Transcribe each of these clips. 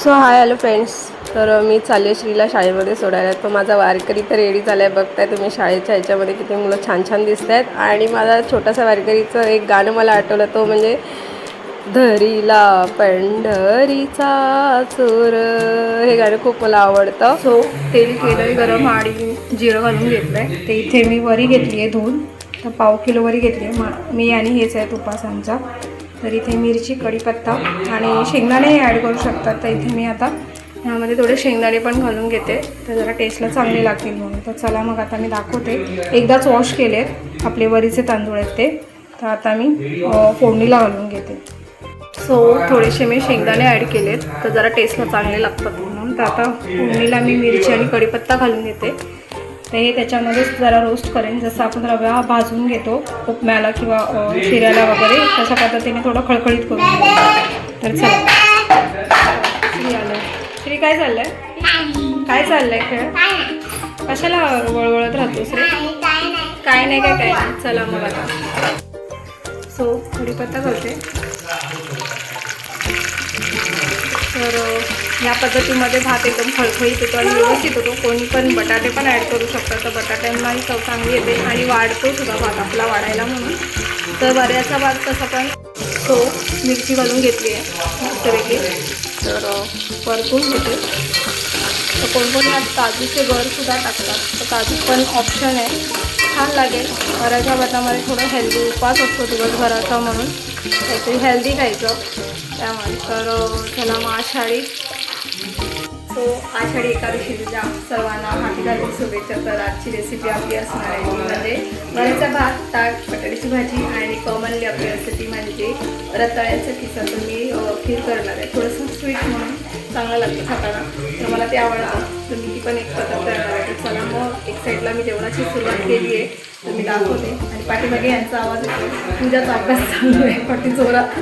So hi hello friends. तर मी चालले श्रीला शाळेमध्ये सोडायला. तो माझा वारकरी तर रेडी झाला आहे. बघताय तुम्ही शाळेच्या ह्याच्यामध्ये किती मुलं छान छान दिसत आहेत. आणि माझा छोटासा वारकरीचं एक गाणं मला आठवलं, तो म्हणजे धरीला पंढरीचा चोर. हे गाणं खूप मला आवडतं. सो तेल केलं गरम आणि जिरं घालून घेतलं आहे. ते इथे मी वरी घेतली आहे धुवून. तर 1/2 किलो वरी घेतली आहे मी आणि हेच आहे उपासांचा. तर इथे मिरची, कढीपत्ता आणि शेंगदाणे ॲड करू शकतात. तर इथे मी आता ह्यामध्ये थोडे शेंगदाणे पण घालून घेते, तर जरा टेस्टला चांगले लागतील म्हणून. तर चला मग आता मी दाखवते. एकदाच वॉश केले आपले वरीचे तांदूळ आहेत ते. तर आता मी फोडणीला घालून घेते. सो थोडेसे मी शेंगदाणे ॲड केलेत, तर जरा टेस्टला चांगले लागतात म्हणून. तर आता फोडणीला मी मिरची आणि कढीपत्ता घालून घेते. तर हे त्याच्यामध्येच जरा रोस्ट करेन, जसं आपण रवा भाजून घेतो उपम्याला किंवा शिऱ्याला वगैरे, तशा पद्धतीने थोडं खळखळीत करून घेतो. तर चला श्री आलं. श्री काय चाललंय? काय चाललंय खेळ? कशाला वळवळत राहतोस रे? काय नाही काय काय नाही. चला मग आता सो कढीपत्ता घालते. तर या पद्धतीमध्ये भात एकदम खळखळीत येतो आणि व्यवस्थित होतो. कोणी पण बटाटे पण ॲड करू शकतात, तर बटाट्यांनाही चव चांगली येते आणि वाढतो सुद्धा भात आपला वाढायला म्हणून. तर वऱ्याचा भात तसा पण. सो मिरची घालून घेतली आहे मस्तपैकी. तर परतून घेते. तर कोणकोणी आज काजूचे गरसुद्धा टाकतात, तर काजू पण ऑप्शन आहे, छान लागेल. वऱ्याच्या भातामध्ये थोडं हेल्दी उपवास असतो दिवसभराचा म्हणून काहीतरी हेल्दी खायचं त्यामुळे. तर चला मग आषाढी. सो आषाढी एकादशीच्या सर्वांना हाती घालून शुभेच्छा. तर आजची रेसिपी आपली असणार आहे ती म्हणजे वऱ्याचा भात, ताक, बटाट्याची भाजी आणि कॉमनली आपली असते ती म्हणजे रताळ्याचा किस्सा. तर मी खीर करणार आहे, थोडंसं स्वीट म्हणून चांगलं लागतं खाताना, तर मला ते आवडतं. तर मी ती पण एक पद्धत करणार आहे. तर चला मग एक साईडला मी जेवणाची सुरुवात केली आहे, तर मी दाखवते. आणि पाठीमागे यांचा आवाज येतो, पूजाचा अभ्यास चालू आहे पाठी जोरात.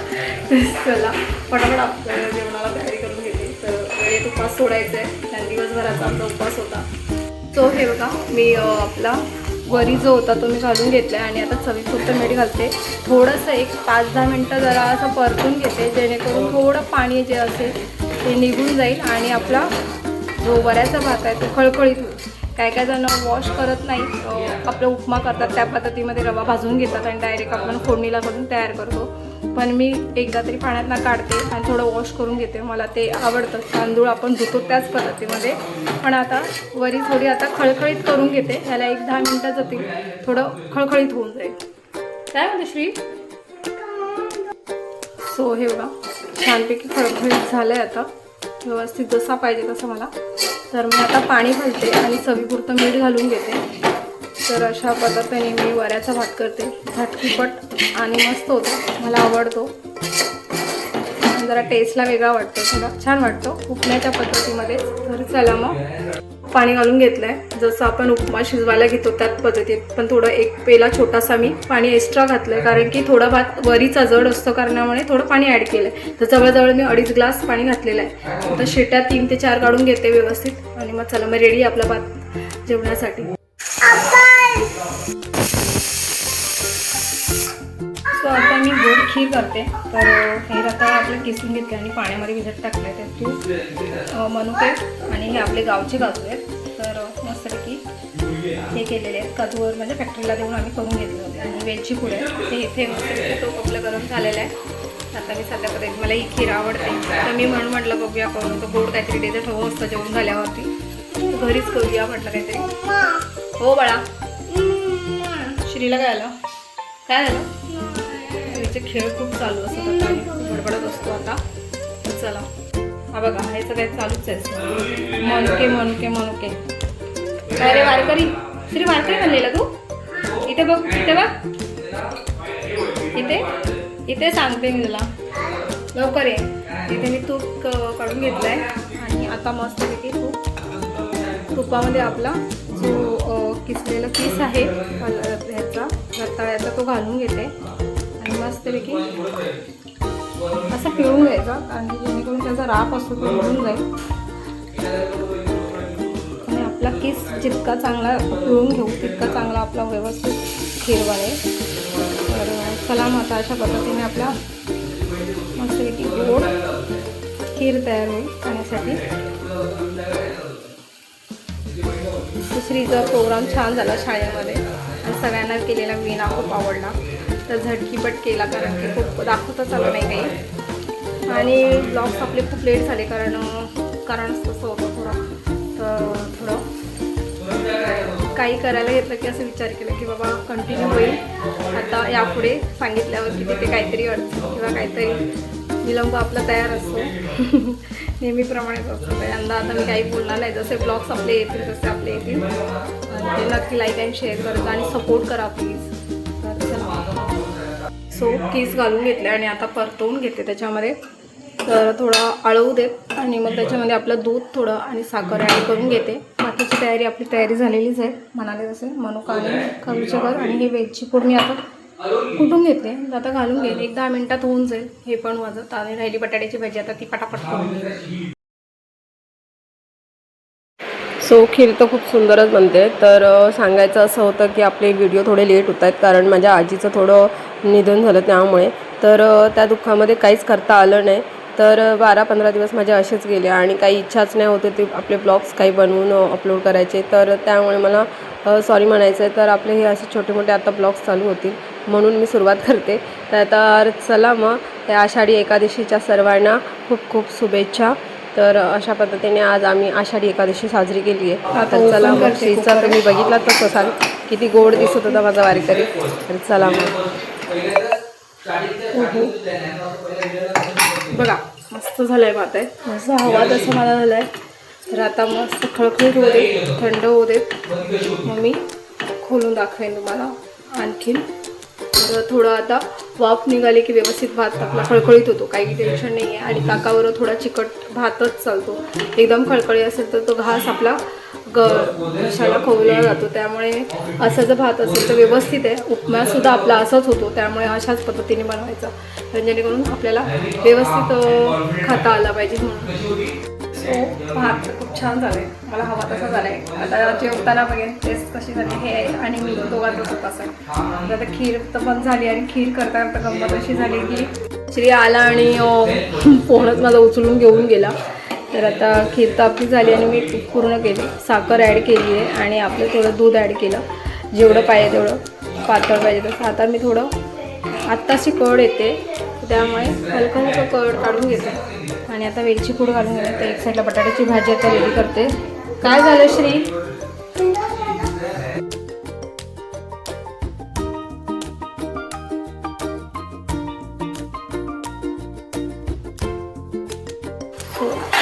तर चला पटापट आपल्याला जेवणाला तयारी करून घेते. तर वेळेत उपवास सोडायचा आहे, त्या दिवसभराचा आमचा उपवास होता. तो हे बघा मी आपला वरी जो होता तो मी घालून घेतला आहे आणि आता चवीपुरतं मीठ घालते. थोडंसं एक 5-10 मिनटं जरा असं परतून घेते, जेणेकरून थोडं पाणी जे असेल ते निघून जाईल आणि आपला जो वऱ्याचा भात आहे तो खळखळीत होईल. काय काय जण वॉश करत नाही, आपलं उपमा करतात त्या पद्धतीमध्ये रवा भाजून घेतात आणि डायरेक्ट आपण फोडणीला करून तयार करतो. पण मी एकदा तरी पाण्यातनं काढते आणि थोडं वॉश करून घेते, मला ते आवडतं. तांदूळ आपण धुतो त्याच पद्धतीमध्ये. पण आता वरी थोडी आता खळखळीत करून घेते, ह्याला 1-10 मिनटं जातील, थोडं खळखळीत होऊन जाईल. काय म्हणते श्री? सो हे बघा छानपैकी खळखळीत झालं आहे आता व्यवस्थित, जसा पाहिजे तसं मला. तर मी आता पाणी घालते आणि चवीपुरतं मीठ घालून घेते. तर अशा पद्धतीने मी वऱ्याचा भात करते. झटकीपट आणि मस्त होतो, मला आवडतो. जरा टेस्टला वेगळा वाटतो, थोडा छान वाटतो उपम्याच्या पद्धतीमध्ये. तर चला मग पाणी घालून घेतलं आहे, जसं आपण उपमा शिजवायला घेतो त्याच पद्धतीत, पण थोडं 1 पेला छोटासा मी पाणी एक्स्ट्रा घातलं आहे, कारण की थोडा भात वरीचा जड असतो कारणामुळे थोडं पाणी ॲड केलं आहे. तर जवळजवळ मी 2.5 ग्लास पाणी घातलेलं आहे. आता शिट्या 3 ते 4 काढून घेते व्यवस्थित आणि मग चला मग रेडी आपला भात जेवण्यासाठी. सो आता मी गोड खीर करते. तर हे रताळे आपलं किसून घेतले आणि पाण्यामध्ये भिजत टाकले. ते तूप, मनुके आणि हे आपले गावचे काजू आहेत. तर मस्तपैकी हे केलेले आहेत. काजूवर म्हणजे फॅक्टरीला देऊन आम्ही करून घेतले होते. आणि वेलची पूड आहे, ते इथे मस्तपैकी तूप आपलं गरम झालेलं आहे. आता मी सध्या पद्धतीने मला ही खीर आवडते, तर मी म्हणून म्हटलं बघूया करून. तर गोड काहीतरी डेझर्ट हवं असतं जेवण झाल्यावरती, घरीच करूया म्हटलं काहीतरी. हो बाळा. श्रीला काय आलं? काय झालं? खेळ खूप चालू असतात आता आणि खूप बडबडत असतो आता. चला हा बघा ह्याचं काय चालूच आहे, मनुके मनुके मनुके. काय रे वारकरी? श्री वारकरी म्हणलेला तू? इथे बघ, इथे बघ, इथे इथे सांगते मी तुला, लवकर ये. इथे मी तूप काढून घेतलं आहे आणि आता मस्तपैकी तुपामध्ये आपला जो किसलेला पीस आहे ह्याचा रताळ्याचा तो घालून घेते आणि मस्तपैकी असं पिळून घ्यायचा, आणि जेणेकरून त्याचा राप असतो तो निघून जाईल आणि आपला किस जितका चांगला पिळून घेऊ तितका चांगला आपला व्यवस्थित खीर बनेल. तर चला मग आता अशा पद्धतीने आपला मस्तपैकी गोड खीर तयार होईल खाण्यासाठी. श्रीचा प्रोग्राम छान झाला शाळेमध्ये आणि सगळ्यांना केलेला विना खूप आवडला. तर झटकीपट केला कारण की खूप दाखवताच आलं नाही काही. आणि ब्लॉग्स आपले खूप लेट झाले कारण तसं होतं थोडं काही करायला घेतलं की असं विचार केला की बाबा कंटिन्यू होईल. आता यापुढे सांगितल्यावर की तिथे काहीतरी अडचण किंवा काहीतरी विलंब आपला तयार असतो. नेहमीप्रमाणेच असतं. यंदा आता मी काही बोलणार नाही. जसे ब्लॉग्स आपले येतील तसे आपले येतील. आणि ते नक्की लाईक अँड शेअर करा आणि सपोर्ट करा प्लीज. तर चला सो कीस घालून घेतले आणि आता परतवून घेते त्याच्यामध्ये. तर थोडा आळवू देत आणि मग त्याच्यामध्ये आपलं दूध थोडं आणि साखर ॲड करून घेते. बाकीची आपली तयारी झालेलीच आहे. म्हणाले तसे मनुका आणि खजूरचं आणि हे वेलची पूड मी आता कुटून घेतले. आता घालून घेईन. 1-10 मिनटात होऊन जाईल. हे पण वाजत आणि राहिली बटाट्याची भाजी आता ती पटापट करून घेईन. सो खीर तर खूप सुंदरच बनते. तर सांगायचं असं होतं की आपले व्हिडिओ थोडे लेट होत आहेत कारण माझ्या आजीचं थोडं निधन झालं त्यामुळे. तर त्या दुःखामध्ये काहीच करता आलं नाही. तर 12-15 दिवस माझे असेच गेले आणि काही इच्छाच नाही होते ते आपले ब्लॉग्स काही बनवून अपलोड करायचे. तर त्यामुळे मला सॉरी म्हणायचं आहे. तर आपले हे असे छोटे मोठे आता ब्लॉग्स चालू होतील म्हणून मी सुरुवात करते. तर चला मग त्या आषाढी एकादशीच्या सर्वांना खूप खूप शुभेच्छा. तर अशा पद्धतीने आज आम्ही आषाढी एकादशी साजरी केली आहे. तर चला मग श्रीचा तुम्ही बघितला तर असाल किती गोड दिसत होता माझा वारकरी. तर चला मग बघा मस्त झालंय भात आहे. मस्त हवा तसं मला झालं आहे. तर आता मस्त खळखळीत होऊ दे, थंड होऊ देत. मग मी खोलून दाखवेन तुम्हाला आणखीन. तर थोडं आता वाफ निघाली की व्यवस्थित भात आपला खळखळीत होतो. काही टेन्शन नाही आहे. आणि ताकावर थोडा चिकट भातच चालतो. एकदम खळखळी असेल तर तो घास आपला घशाला खवला जातो. त्यामुळे असा जर भात असेल तर व्यवस्थित आहे. उपमासुद्धा आपला असाच होतो. त्यामुळे अशाच पद्धतीने बनवायचा जेणेकरून आपल्याला व्यवस्थित खाता आला पाहिजे म्हणून. सो भात खूप छान झालं आहे. मला हवा तसा झाला आहे. आता जेवताना बघेन टेस्ट कशी झाली हे आहे. आणि मी दोघांचा तपास आहे. आता खीर तर बंद झाली आणि खीर करता करता गंमत अशी झाली की श्री आला आणि फोनच माझा उचलून घेऊन गेला. तर आता खीर तर आपली झाली आणि मी पूर्ण केली. साखर ॲड केली आहे आणि आपलं थोडं दूध ॲड केलं. जेवढं पाहिजे तेवढं पातळ पाहिजे तसं. आता मी थोडं आत्ताशी कड येते त्यामुळे हलकं हलकं कड काढून घेते. आणि आता वेलची पूड घालून घेते. तर एक साईडला बटाट्याची भाजी आता रेडी करते. काय झालं श्री?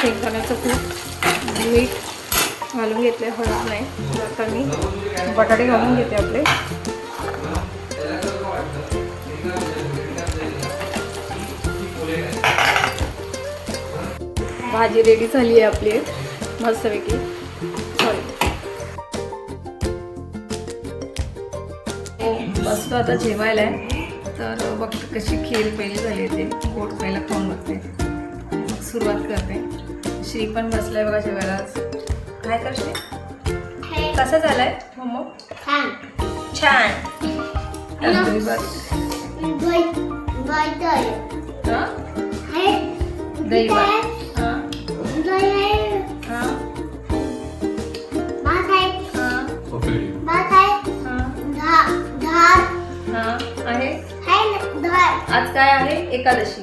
शेंगदाण्याचं कूट मीठ घालून घेतले. हळद नाही. आता मी बटाटे घालून घेते आपले. भाजी रेडी झाली आहे आपली मस्तपैकी. बसतो आता जेवायला आहे. तर बघते कशी खीर पहिली झाली आहे ते गोड पहिला खाऊन बघते. सुरुवात करते. श्री पण बसलाय बघा जेवायला. काय करते? कसं झालंय मम्मा? छान छान. दही भात. आज काय आहे? एकादशी.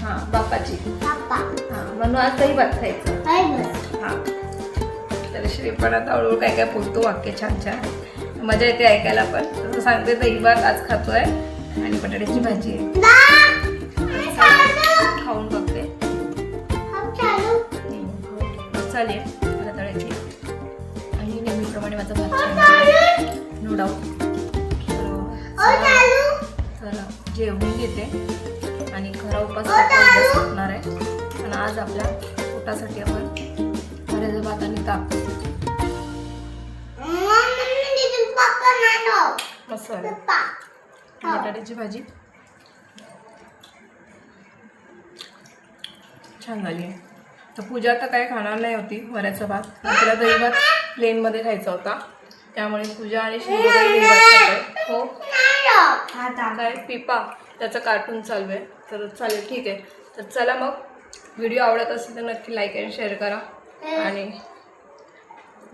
हां बापाची. हां म्हणून आज दही भात खायचं. हां तर श्री पण आता हळूहळू काय काय बोलतो वाक्य छान छान. मजा येते ऐकायला पण. तसं सांगते दही भात आज खातोय आणि बटाट्याची भाजी आहे. खाऊन बघते. चालेल रताळ्याची. आणि नेहमीप्रमाणे माझा भात नो डाऊट. तर जेवून घेते आणि खरा उपास असणार आहे. आणि आज आपल्या पोटासाठी आपण बऱ्याच भात आणि ताक मसाला बटाट्याची भाजी छान झाली आहे. तर पूजा तर काही खाणार नाही होती वऱ्याचा भात. तिला दही भात प्लेनमध्ये खायचा होता. त्यामुळे पूजा आणि शिंदे दही भात खाते. हो काय पिपा त्याचं कार्टून चालू आहे. तर चालेल ठीक आहे. तर चला मग व्हिडिओ आवडत असेल तर नक्की लाईक आणि शेअर करा आणि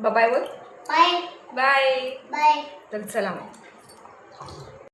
बाय बोल बाय बाय बाय. तर चला मग.